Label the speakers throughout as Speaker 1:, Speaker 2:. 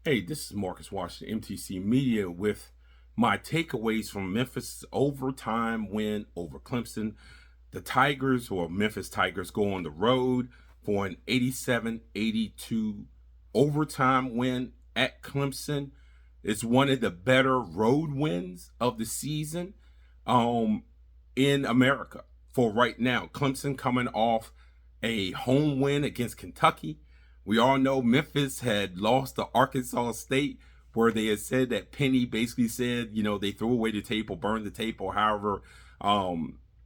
Speaker 1: Hey, this is Marcus Washington, MTC Media, with my takeaways from Memphis' overtime win over Clemson. The Tigers, or Memphis Tigers, go on the road for an 87-82 overtime win at Clemson. It's one of the better road wins of the season um, in America for right now. Clemson coming off a home win against Kentucky. We all know Memphis had lost to Arkansas State, where they had said that Penny basically said, they threw away the tape or burned the tape or however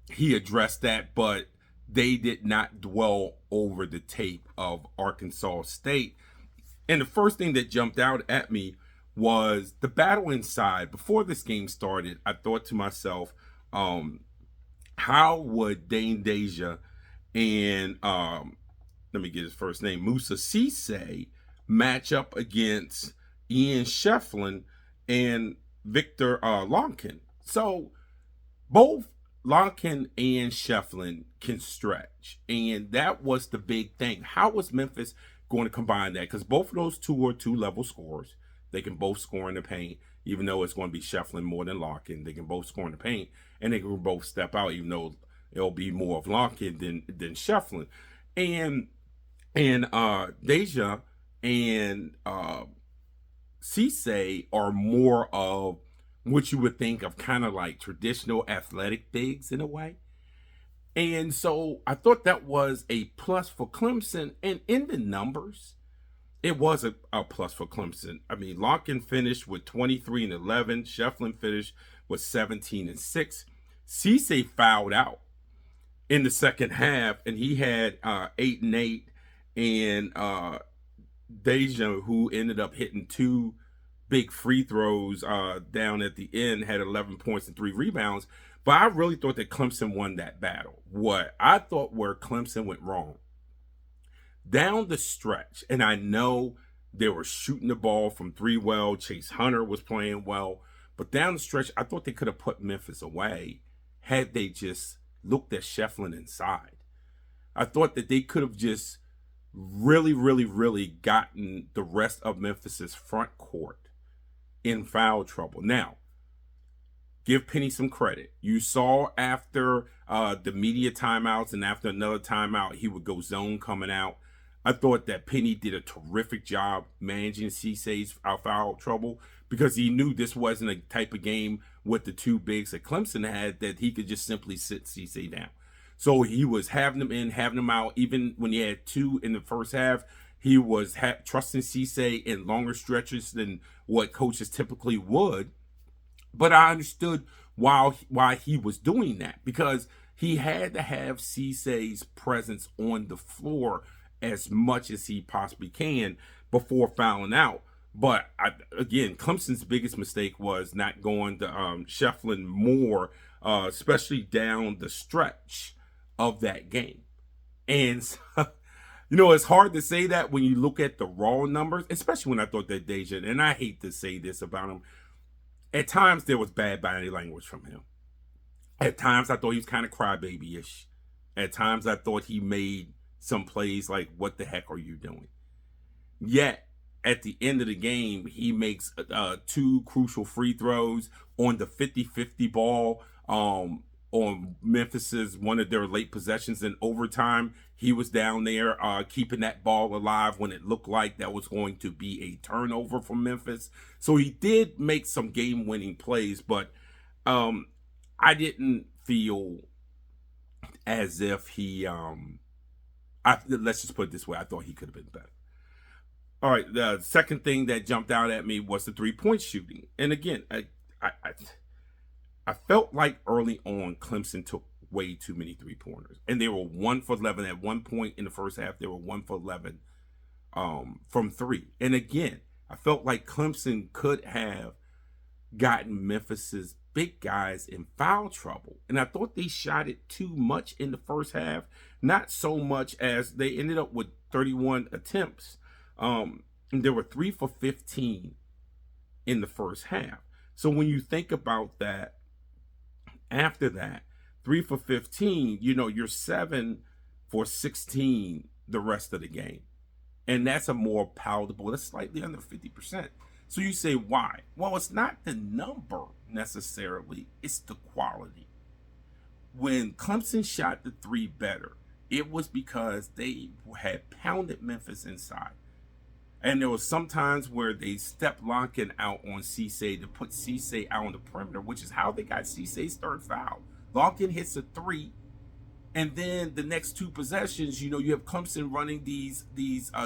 Speaker 1: he addressed that, but they did not dwell over the tape of Arkansas State. And the first thing that jumped out at me was the battle inside. Before this game started, I thought to myself, how would Dane Deja and let me get his first name, Musa Cisse, match up against Ian Shefflin and Victor Lonkin? So both Lonkin and Shefflin can stretch, and that was the big thing. How was Memphis going to combine that? Because both of those two are two-level scorers. They can both score in the paint, even though it's going to be Shefflin more than Lonkin. They can both score in the paint, and they can both step out, even though it'll be more of Lonkin than Shefflin. And Deja and Cisse are more of what you would think of kind of like traditional athletic bigs in a way. And so I thought that was a plus for Clemson. And in the numbers, it was a plus for Clemson. I mean, Lonkin finished with 23 and 11. Shefflin finished with 17 and 6. Cisse fouled out in the second half, and he had 8 and 8. And Deja, who ended up hitting 2 big free throws down at the end, had 11 points and 3 rebounds. But I really thought that Clemson won that battle. What I thought where Clemson went wrong, down the stretch, and I know they were shooting the ball from 3 well, Chase Hunter was playing well, but down the stretch, I thought they could have put Memphis away had they just looked at Shefflin inside. I thought that they could have just really, really, really gotten the rest of Memphis's front court in foul trouble. Now, give Penny some credit. You saw after the media timeouts and after another timeout, he would go zone coming out. I thought that Penny did a terrific job managing Cisse's foul trouble because he knew this wasn't a type of game with the 2 bigs that Clemson had that he could just simply sit Cisse down. So he was having them in, having them out. Even when he had 2 in the first half, he was trusting Cisse in longer stretches than what coaches typically would. But I understood why he was doing that, because he had to have Cisse's presence on the floor as much as he possibly can before fouling out. But again, Clemson's biggest mistake was not going to Shefflin more, especially down the stretch of that game. And it's hard to say that when you look at the raw numbers, especially when I thought that Deja, and I hate to say this about him, at times there was bad body language from him. At times I thought he was kind of crybaby-ish. At times I thought he made some plays like, what the heck are you doing? Yet, at the end of the game, he makes 2 crucial free throws on the 50-50 ball on Memphis's one of their late possessions in overtime. He was down there keeping that ball alive when it looked like that was going to be a turnover for Memphis. So he did make some game-winning plays, but I didn't feel as if he let's just put it this way, I thought he could have been better. All right, the second thing that jumped out at me was the 3-point shooting. And again, I felt like early on Clemson took way too many 3-pointers. And they were 1 for 11 at one point in the first half. They were 1 for 11 from 3. And again, I felt like Clemson could have gotten Memphis's big guys in foul trouble. And I thought they shot it too much in the first half. Not so much as they ended up with 31 attempts. And there were 3 for 15 in the first half. So when you think about that, after that, 3 for 15, you're 7 for 16 the rest of the game. And that's a more palatable, that's slightly under 50%. So you say, why? Well, it's not the number necessarily, it's the quality. When Clemson shot the three better, it was because they had pounded Memphis inside. And there was some times where they stepped Lonkin out on Cisse to put Cisse out on the perimeter, which is how they got Cisse's third foul. Lonkin hits a three, and then the next two possessions, you have Clemson running these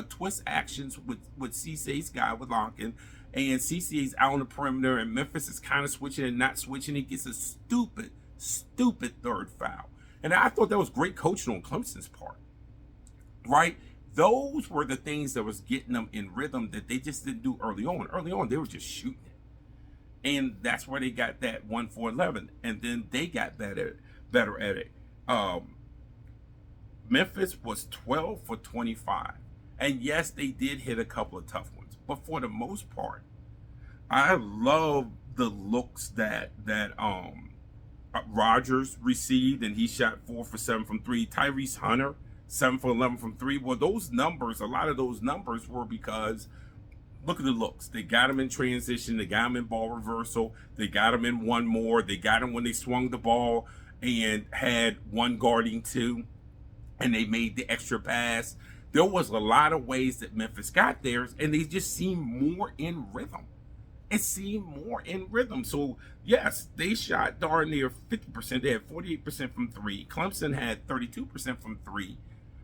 Speaker 1: twist actions with Cisse's guy, with Lonkin, and Cisse's out on the perimeter, and Memphis is kind of switching and not switching. He gets a stupid third foul. And I thought that was great coaching on Clemson's part, right? Those were the things that was getting them in rhythm that they just didn't do early on. Early on, they were just shooting it. And that's where they got that 1-for-11. And then they got better at it. Memphis was 12 for 25. And yes, they did hit a couple of tough ones. But for the most part, I love the looks that Rogers received, and he shot 4 for 7 from 3. Tyrese Hunter, 7 for 11 from 3. Well, those numbers, a lot of those numbers were because, look at the looks. They got him in transition. They got him in ball reversal. They got him in one more. They got him when they swung the ball and had one guarding two, and they made the extra pass. There was a lot of ways that Memphis got theirs, and they just seemed more in rhythm. It seemed more in rhythm. So, yes, they shot darn near 50%. They had 48% from 3. Clemson had 32% from 3.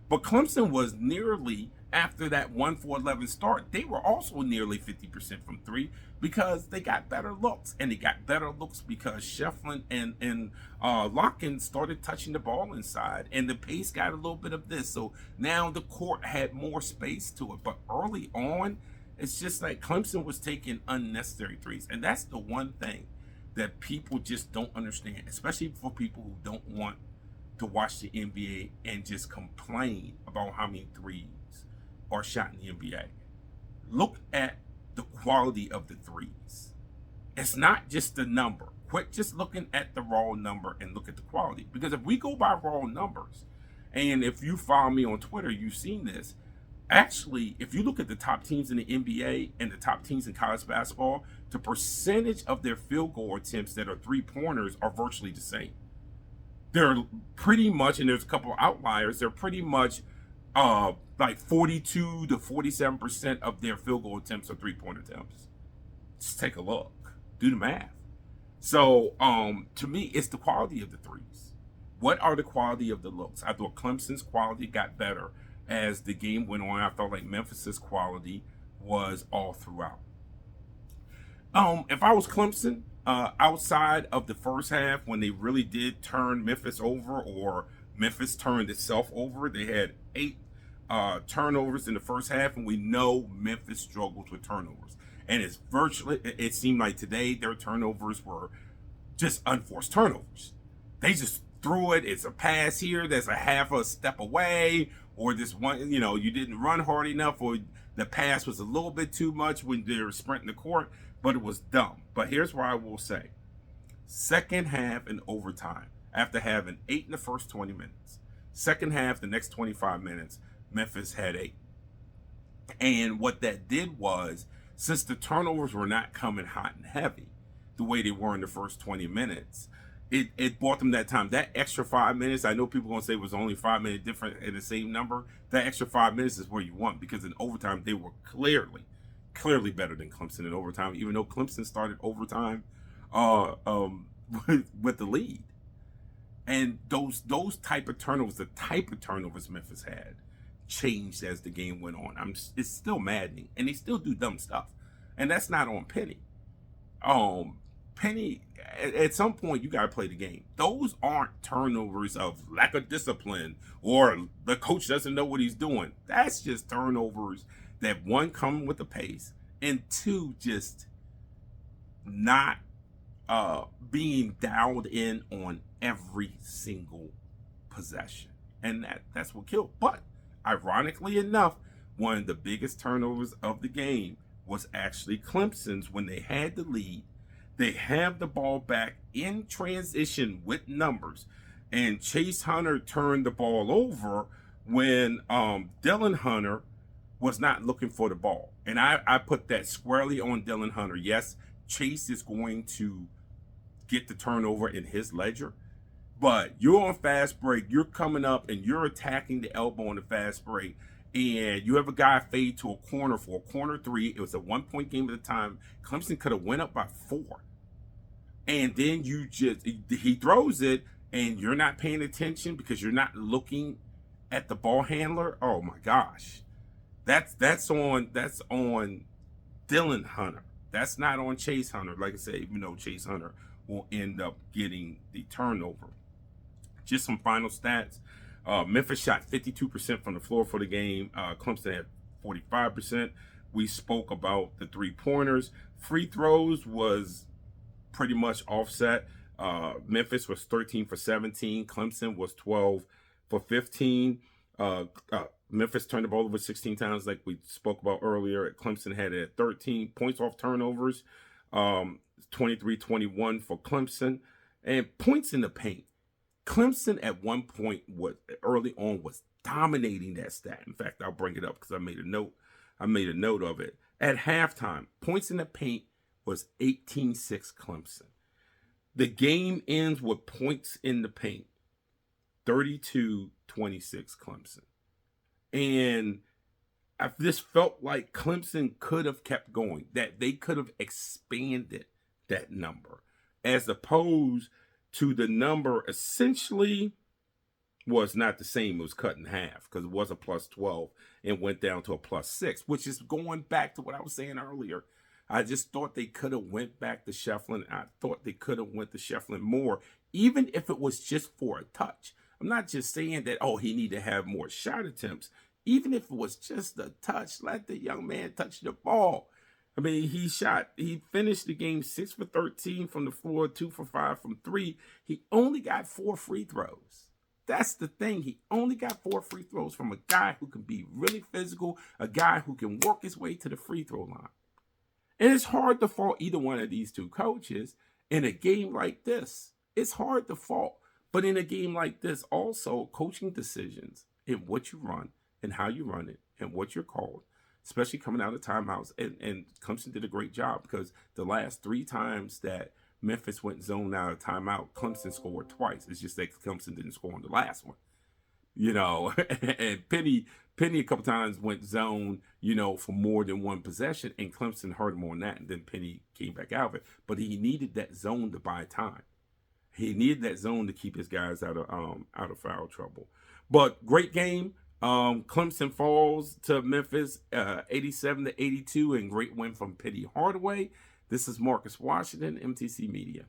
Speaker 1: But Clemson was nearly, after that 1-for-11 start, they were also nearly 50% from 3 because they got better looks. And they got better looks because Shefflin and Locken started touching the ball inside. And the pace got a little bit of this. So now the court had more space to it. But early on, it's just like Clemson was taking unnecessary threes. And that's the one thing that people just don't understand, especially for people who don't want to watch the NBA and just complain about how many threes are shot in the NBA. Look at the quality of the threes. It's not just the number. Quit just looking at the raw number and look at the quality. Because if we go by raw numbers, and if you follow me on Twitter, you've seen this. Actually, if you look at the top teams in the NBA and the top teams in college basketball, the percentage of their field goal attempts that are three-pointers are virtually the same. They're pretty much, and there's a couple of outliers, they're pretty much like 42 to 47% of their field goal attempts are three-point attempts. Just take a look. Do the math. So, to me, it's the quality of the threes. What are the quality of the looks? I thought Clemson's quality got better as the game went on. I felt like Memphis's quality was all throughout. If I was Clemson, outside of the first half, when they really did turn Memphis over, or Memphis turned itself over, they had 8 turnovers in the first half, and we know Memphis struggles with turnovers. And it seemed like today their turnovers were just unforced turnovers. They just threw it. It's a pass here, there's a half a step away, or this one, you didn't run hard enough, or the pass was a little bit too much when they were sprinting the court, but it was dumb. But here's what I will say. Second half and overtime, after having 8 in the first 20 minutes, second half, the next 25 minutes, Memphis had 8. And what that did was, since the turnovers were not coming hot and heavy the way they were in the first 20 minutes, it bought them that time. That extra 5 minutes, I know people are going to say it was only 5 minutes different in the same number. That extra 5 minutes is where you want, because in overtime, they were clearly better than Clemson in overtime, even though Clemson started overtime with the lead. And those type of turnovers, the type of turnovers Memphis had, changed as the game went on. It's still maddening, and they still do dumb stuff, and that's not on Penny. Penny, at some point, you got to play the game. Those aren't turnovers of lack of discipline or the coach doesn't know what he's doing. That's just turnovers that, one, come with the pace, and two, just not being dialed in on every single possession. And that's what killed. But ironically enough, one of the biggest turnovers of the game was actually Clemson's when they had the lead. They have the ball back in transition with numbers, and Chase Hunter turned the ball over when Dylan Hunter was not looking for the ball. And I put that squarely on Dylan Hunter. Yes, Chase is going to get the turnover in his ledger, but you're on fast break, you're coming up and you're attacking the elbow on the fast break, and you have a guy fade to a corner for a corner three. It was a 1 point game at the time. Clemson could have went up by 4. And then he throws it and you're not paying attention because you're not looking at the ball handler. Oh my gosh. That's on Dylan Hunter. That's not on Chase Hunter. Like I said, even though Chase Hunter will end up getting the turnover. Just some final stats. Memphis shot 52% from the floor for the game. Clemson had 45%. We spoke about the 3-pointers. Free throws was pretty much offset. Memphis was 13 for 17. Clemson was 12 for 15. Memphis turned the ball over 16 times, like we spoke about earlier. Clemson had it at 13 points off turnovers, 23-21 for Clemson. And points in the paint. Clemson at one point early on was dominating that stat. In fact, I'll bring it up because I made a note of it. At halftime, points in the paint was 18-6 Clemson. The game ends with points in the paint, 32-26 Clemson. And I just felt like Clemson could have kept going, that they could have expanded that number, as opposed to the number essentially was not the same. It was cut in half because it was a +12 and went down to a +6, which is going back to what I was saying earlier. I just thought they could have went back to Shefflin. I thought they could have went to Shefflin more, even if it was just for a touch. I'm not just saying that, oh, he need to have more shot attempts. Even if it was just a touch, let the young man touch the ball. I mean, he finished the game 6 for 13 from the floor, 2 for 5 from 3. He only got 4 free throws. That's the thing. He only got 4 free throws from a guy who can be really physical, a guy who can work his way to the free throw line. And it's hard to fault either one of these two coaches in a game like this. It's hard to fault. But in a game like this, also, coaching decisions in what you run and how you run it and what you're called, especially coming out of timeouts. And Clemson did a great job because the last 3 times that Memphis went zone out of timeout, Clemson scored twice. It's just that Clemson didn't score on the last one. And Penny a couple times went zone, for more than one possession, and Clemson hurt him on that, and then Penny came back out of it. But he needed that zone to buy time. He needed that zone to keep his guys out of foul trouble. But great game. Clemson falls to Memphis 87-82, and great win from Penny Hardaway. This is Marcus Washington, MTC Media.